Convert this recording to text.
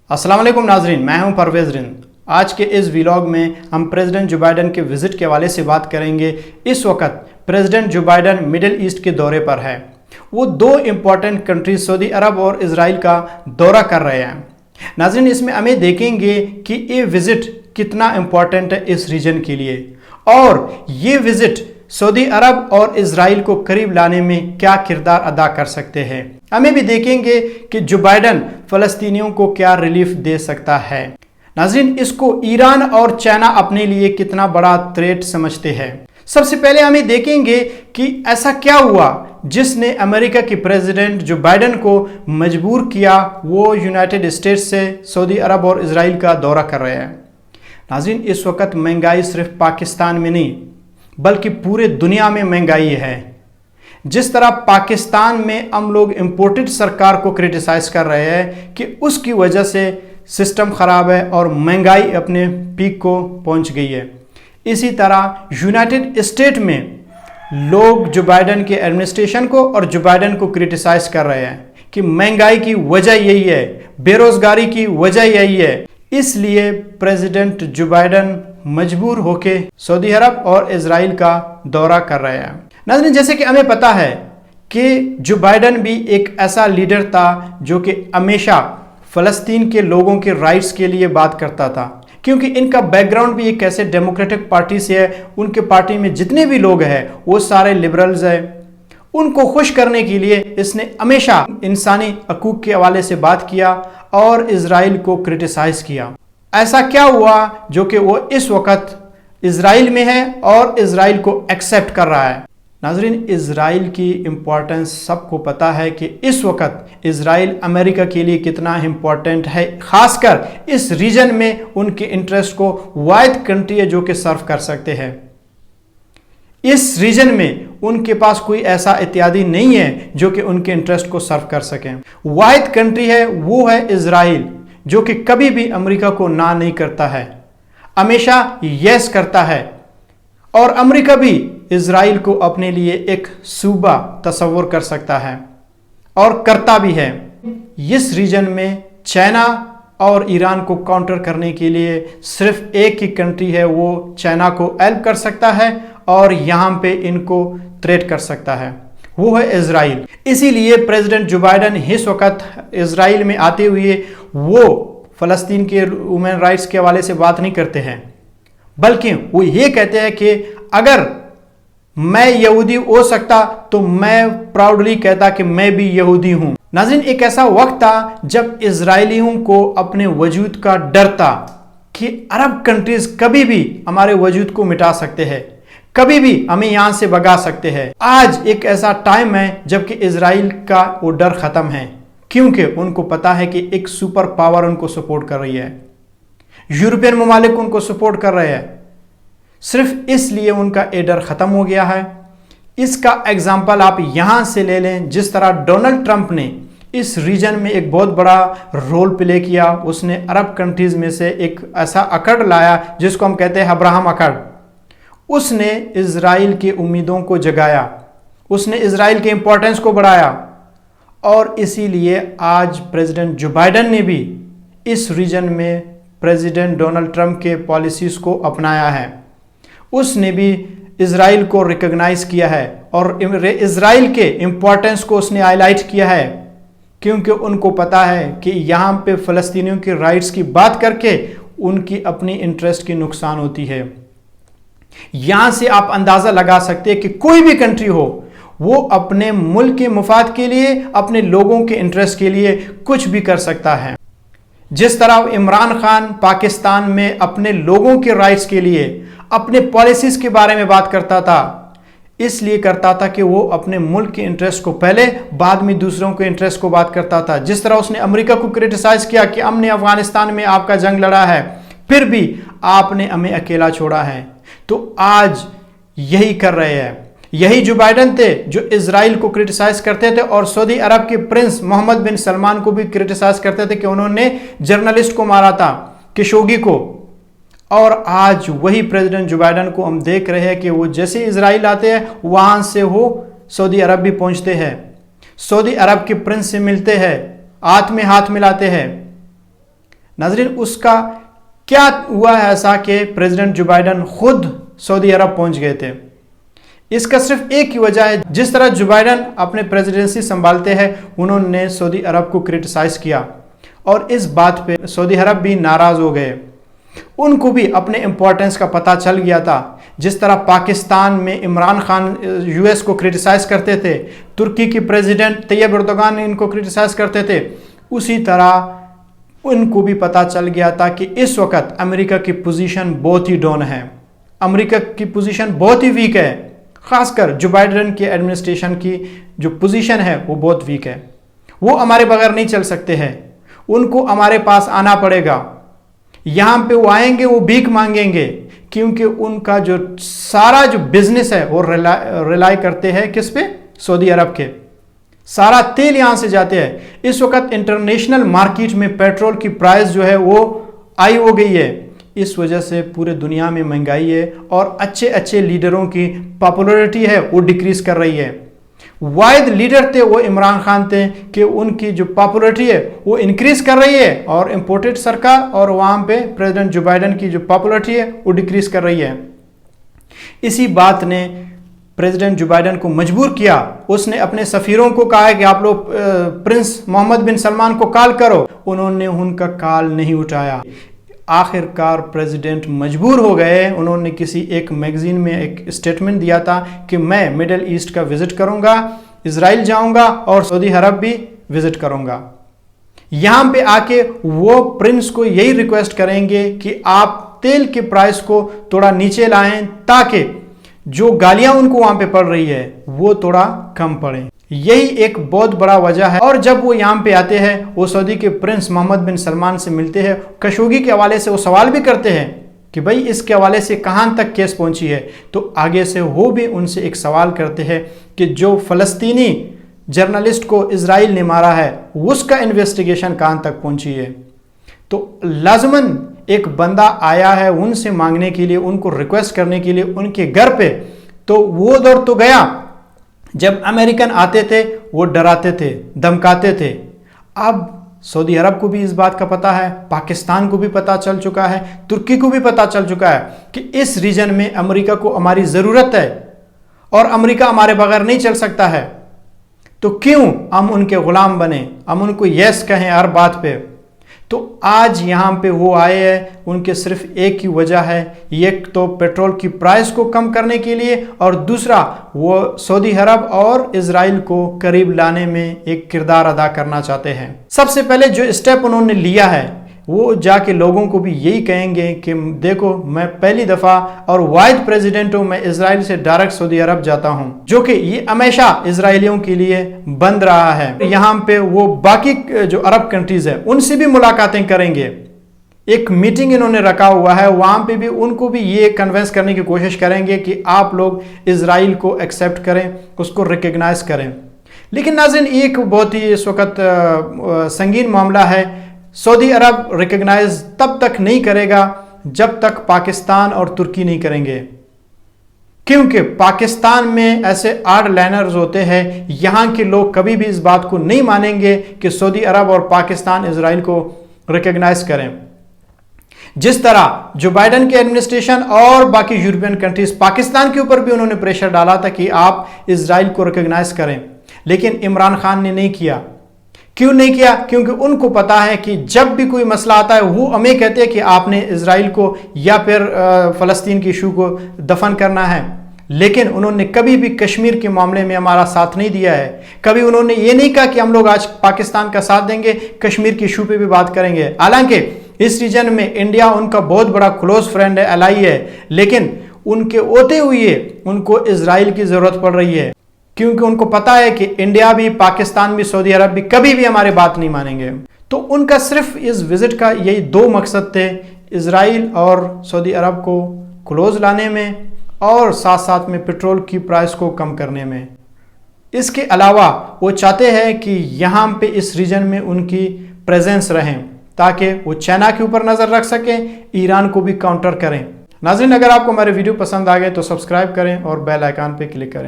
अस्सलाम वालेकुम नाजरीन, मैं हूं परवेज़ रिंद। आज के इस व्लॉग में हम प्रेसिडेंट जो बाइडन के विज़िट के हवाले से बात करेंगे। इस वक्त प्रेसिडेंट जो बाइडन मिडिल ईस्ट के दौरे पर है। वो दो इम्पॉर्टेंट कंट्रीज सऊदी अरब और इजराइल का दौरा कर रहे हैं। नाजरीन, इसमें हमें देखेंगे कि ये विज़िट कितना इम्पॉर्टेंट है इस रीजन के लिए, और ये विज़िट सऊदी अरब और इजराइल को करीब लाने में क्या किरदार अदा कर सकते हैं। हमें भी देखेंगे कि जो बाइडन फ़लस्तीनियों को क्या रिलीफ दे सकता है। नाज़रीन, इसको ईरान और चाइना अपने लिए कितना बड़ा थ्रेट समझते हैं। सबसे पहले हमें देखेंगे कि ऐसा क्या हुआ जिसने अमेरिका के प्रेसिडेंट जो बाइडन को मजबूर किया वो यूनाइटेड स्टेट्स से सऊदी अरब और इजराइल का दौरा कर रहे हैं। नाज़रीन, इस वक्त महंगाई सिर्फ पाकिस्तान में नहीं बल्कि पूरे दुनिया में महंगाई है। जिस तरह पाकिस्तान में हम लोग इम्पोर्टेड सरकार को क्रिटिसाइज कर रहे हैं कि उसकी वजह से सिस्टम ख़राब है और महंगाई अपने पीक को पहुंच गई है, इसी तरह यूनाइटेड स्टेट में लोग जो बाइडन के एडमिनिस्ट्रेशन को और जो बाइडन को क्रिटिसाइज कर रहे हैं कि महंगाई की वजह यही है, बेरोजगारी की वजह यही है। इसलिए प्रेसिडेंट जो बाइडन मजबूर होके सऊदी अरब और इजराइल का दौरा कर रहे हैं। नाज़रीन, जैसे कि हमें पता है कि जो बाइडन भी एक ऐसा लीडर था जो कि हमेशा फ़लस्तीन के लोगों के राइट्स के लिए बात करता था, क्योंकि इनका बैकग्राउंड भी एक ऐसे डेमोक्रेटिक पार्टी से है। उनके पार्टी में जितने भी लोग हैं वो सारे लिबरल्स हैं। उनको खुश करने के लिए इसने हमेशा इंसानी हकूक़ के हवाले से बात किया और इजराइल को क्रिटिसाइज किया। ऐसा क्या हुआ जो कि वो इस वक्त इजराइल में है और इजराइल को एक्सेप्ट कर रहा है। नाजरीन, इजराइल की इम्पोर्टेंस सबको पता है कि इस वक्त इजराइल अमेरिका के लिए कितना इम्पोर्टेंट है, खासकर इस रीजन में उनके इंटरेस्ट को वाहिद कंट्री है जो कि सर्व कर सकते हैं। इस रीजन में उनके पास कोई ऐसा इत्यादि नहीं है जो कि उनके इंटरेस्ट को सर्व कर सकें। वाहिद कंट्री है वो है इजराइल, जो कि कभी भी अमेरिका को ना नहीं करता है, हमेशा यस करता है। और अमेरिका भी इजराइल को अपने लिए एक सूबा तस्वुर कर सकता है और करता भी है। इस रीजन में चाइना और ईरान को काउंटर करने के लिए सिर्फ एक ही कंट्री है, वो चाइना को हेल्प कर सकता है और यहाँ पे इनको थ्रेट कर सकता है, वो है इजराइल। इसीलिए प्रेसिडेंट जो बाइडन इस वक्त इजराइल में आते हुए वो फ़लस्तीन के ह्यूमन राइट्स के हवाले से बात नहीं करते हैं, बल्कि वो ये कहते हैं कि अगर मैं यहूदी हो सकता तो मैं प्राउडली कहता कि मैं भी यहूदी हूं। नाज़रीन, एक ऐसा वक्त था जब इजराइलियों को अपने वजूद का डर था कि अरब कंट्रीज कभी भी हमारे वजूद को मिटा सकते हैं, कभी भी हमें यहां से भगा सकते हैं। आज एक ऐसा टाइम है जबकि इजराइल का वो डर खत्म है, क्योंकि उनको पता है कि एक सुपर पावर उनको सपोर्ट कर रही है, यूरोपियन ममालिक उनको सपोर्ट कर रहे हैं। सिर्फ इसलिए उनका ये डर खत्म हो गया है। इसका एग्जाम्पल आप यहां से ले लें, जिस तरह डोनाल्ड ट्रंप ने इस रीजन में एक बहुत बड़ा रोल प्ले किया। उसने अरब कंट्रीज में से एक ऐसा अकड़ लाया जिसको हम कहते हैं अब्राहम अकड़। उसने इजराइल की उम्मीदों को जगाया, उसने इजराइल के इंपॉर्टेंस को बढ़ाया, और इसीलिए आज प्रेसिडेंट जो बाइडन ने भी इस रीजन में प्रेसिडेंट डोनाल्ड ट्रंप के पॉलिसीज़ को अपनाया है। उसने भी इजराइल को रिकॉग्नाइज किया है और इजराइल के इंपॉर्टेंस को उसने हाईलाइट किया है, क्योंकि उनको पता है कि यहाँ पे फ़लस्तीनियों के राइट्स की बात करके उनकी अपनी इंटरेस्ट की नुकसान होती है। यहाँ से आप अंदाज़ा लगा सकते हैं कि कोई भी कंट्री हो वो अपने मुल्क के मुफाद के लिए, अपने लोगों के इंटरेस्ट के लिए कुछ भी कर सकता है। जिस तरह इमरान खान पाकिस्तान में अपने लोगों के राइट्स के लिए अपने पॉलिसीज के बारे में बात करता था, इसलिए करता था कि वो अपने मुल्क के इंटरेस्ट को पहले, बाद में दूसरों के इंटरेस्ट को बात करता था। जिस तरह उसने अमेरिका को क्रिटिसाइज किया कि हमने अफगानिस्तान में आपका जंग लड़ा है, फिर भी आपने हमें अकेला छोड़ा है, तो आज यही कर रहे हैं। यही जो बाइडन थे जो इजराइल को क्रिटिसाइज करते थे और सऊदी अरब के प्रिंस मोहम्मद बिन सलमान को भी क्रिटिसाइज करते थे कि उन्होंने जर्नलिस्ट को मारा था, खशोगी को। और आज वही प्रेसिडेंट जो बाइडन को हम देख रहे हैं कि वो जैसे इजराइल आते हैं वहां से वो सऊदी अरब भी पहुंचते हैं, सऊदी अरब के प्रिंस से मिलते हैं, हाथ में हाथ मिलाते हैं। नाज़रीन, उसका क्या हुआ है ऐसा कि प्रेसिडेंट जो बाइडन खुद सऊदी अरब पहुंच गए थे? इसका सिर्फ एक ही वजह है, जिस तरह जो बाइडन अपने प्रेसिडेंसी संभालते हैं उन्होंने सऊदी अरब को क्रिटिसाइज किया और इस बात पे सऊदी अरब भी नाराज़ हो गए। उनको भी अपने इम्पोर्टेंस का पता चल गया था। जिस तरह पाकिस्तान में इमरान खान यूएस को क्रिटिसाइज करते थे, तुर्की की प्रेसिडेंट तैयब एर्दोगान इनको क्रिटिसाइज करते थे, उसी तरह उनको भी पता चल गया था कि इस वक्त अमेरिका की पोजीशन बहुत ही डाउन है, अमेरिका की पोजीशन बहुत ही वीक है। खासकर जो बाइडन की एडमिनिस्ट्रेशन की जो पोजीशन है वो बहुत वीक है। वो हमारे बगैर नहीं चल सकते हैं, उनको हमारे पास आना पड़ेगा। यहाँ पे वो आएंगे, वो भीख मांगेंगे, क्योंकि उनका जो सारा जो बिजनेस है वो रिलाई करते हैं किस पे? सऊदी अरब के। सारा तेल यहाँ से जाते हैं। इस वक्त इंटरनेशनल मार्केट में पेट्रोल की प्राइस जो है वो हाई हो गई है। इस वजह से पूरे दुनिया में महंगाई है और अच्छे अच्छे लीडरों की पॉपुलैरिटी है वो डिक्रीज कर रही है। वाहिद लीडर थे वो इमरान खान थे कि उनकी जो पॉपुलैरिटी है वो इंक्रीज कर रही है और इम्पोर्टेड सरकार, और वहाँ पे प्रेसिडेंट जो बाइडन की जो पॉपुलैरिटी है वो डिक्रीज कर रही है। इसी बात ने प्रेसिडेंट जो बाइडन को मजबूर किया। उसने अपने सफ़ीरों को कहा है कि आप लोग प्रिंस मोहम्मद बिन सलमान को कॉल करो। उन्होंने उनका कॉल नहीं उठाया। आखिरकार प्रेसिडेंट मजबूर हो गए। उन्होंने किसी एक मैगजीन में एक स्टेटमेंट दिया था कि मैं मिडिल ईस्ट का विजिट करूंगा, इजराइल जाऊंगा और सऊदी अरब भी विजिट करूंगा। यहां पे आके वो प्रिंस को यही रिक्वेस्ट करेंगे कि आप तेल के प्राइस को थोड़ा नीचे लाएं ताकि जो गालियां उनको वहां पे पड़ रही है वो थोड़ा कम पड़े। यही एक बहुत बड़ा वजह है। और जब वो यहाँ पे आते हैं, वो सऊदी के प्रिंस मोहम्मद बिन सलमान से मिलते हैं। खशोगी के हवाले से वो सवाल भी करते हैं कि भाई इसके हवाले से कहाँ तक केस पहुंची है। तो आगे से वो भी उनसे एक सवाल करते हैं कि जो फ़लस्तीनी जर्नलिस्ट को इजराइल ने मारा है उसका इन्वेस्टिगेशन कहाँ तक पहुंची है। तो लाजमन एक बंदा आया है उनसे मांगने के लिए, उनको रिक्वेस्ट करने के लिए उनके घर पे, तो वो दौर तो गया। जब अमेरिकन आते थे वो डराते थे, धमकाते थे। अब सऊदी अरब को भी इस बात का पता है, पाकिस्तान को भी पता चल चुका है, तुर्की को भी पता चल चुका है कि इस रीजन में अमेरिका को हमारी ज़रूरत है और अमेरिका हमारे बगैर नहीं चल सकता है। तो क्यों हम उनके ग़ुलाम बने, हम उनको यस कहें हर बात पे। तो आज यहाँ पे वो आए हैं, उनके सिर्फ एक ही वजह है, एक तो पेट्रोल की प्राइस को कम करने के लिए और दूसरा वो सऊदी अरब और इजराइल को करीब लाने में एक किरदार अदा करना चाहते हैं। सबसे पहले जो स्टेप उन्होंने लिया है वो जाके लोगों को भी यही कहेंगे कि देखो मैं पहली दफ़ा और वाहिद प्रेसिडेंट हूँ, मैं इजराइल से डायरेक्ट सऊदी अरब जाता हूँ, जो कि ये हमेशा इजराइलियों के लिए बंद रहा है। यहाँ पे वो बाकी जो अरब कंट्रीज़ है उनसे भी मुलाकातें करेंगे। एक मीटिंग इन्होंने रखा हुआ है, वहाँ पे भी उनको भी ये कन्विंस करने की कोशिश करेंगे कि आप लोग इजराइल को एक्सेप्ट करें, उसको रिकग्नाइज करें। लेकिन नाज़रीन, एक बहुत ही इस वक्त संगीन मामला है। सऊदी अरब रिकग्नाइज तब तक नहीं करेगा जब तक पाकिस्तान और तुर्की नहीं करेंगे, क्योंकि पाकिस्तान में ऐसे आर्ड लाइनर्स होते हैं। यहाँ के लोग कभी भी इस बात को नहीं मानेंगे कि सऊदी अरब और पाकिस्तान इजराइल को रिकग्नाइज करें। जिस तरह जो बाइडन की एडमिनिस्ट्रेशन और बाकी यूरोपियन कंट्रीज पाकिस्तान के ऊपर भी उन्होंने प्रेशर डाला था कि आप इजराइल को रिकग्नाइज करें, लेकिन इमरान खान ने नहीं किया। क्यों नहीं किया? क्योंकि उनको पता है कि जब भी कोई मसला आता है वो हमें कहते हैं कि आपने इजराइल को या फिर फ़लस्तीन की इशू को दफन करना है। लेकिन उन्होंने कभी भी कश्मीर के मामले में हमारा साथ नहीं दिया है। कभी उन्होंने ये नहीं कहा कि हम लोग आज पाकिस्तान का साथ देंगे, कश्मीर की इशू पे भी बात करेंगे। हालांकि इस रीजन में इंडिया उनका बहुत बड़ा क्लोज फ्रेंड है, एलाई है, लेकिन उनके होते हुए उनको इजराइल की ज़रूरत पड़ रही है, क्योंकि उनको पता है कि इंडिया भी, पाकिस्तान भी, सऊदी अरब भी कभी भी हमारी बात नहीं मानेंगे। तो उनका सिर्फ इस विजिट का यही दो मकसद थे, इजराइल और सऊदी अरब को क्लोज लाने में और साथ साथ में पेट्रोल की प्राइस को कम करने में। इसके अलावा वो चाहते हैं कि यहाँ पे इस रीजन में उनकी प्रेजेंस रहें ताकि वो चाइना के ऊपर नज़र रख सकें, ईरान को भी काउंटर करें। नाज़रीन, अगर आपको हमारे वीडियो पसंद आ गए तो सब्सक्राइब करें और बेल आइकन पे क्लिक करें।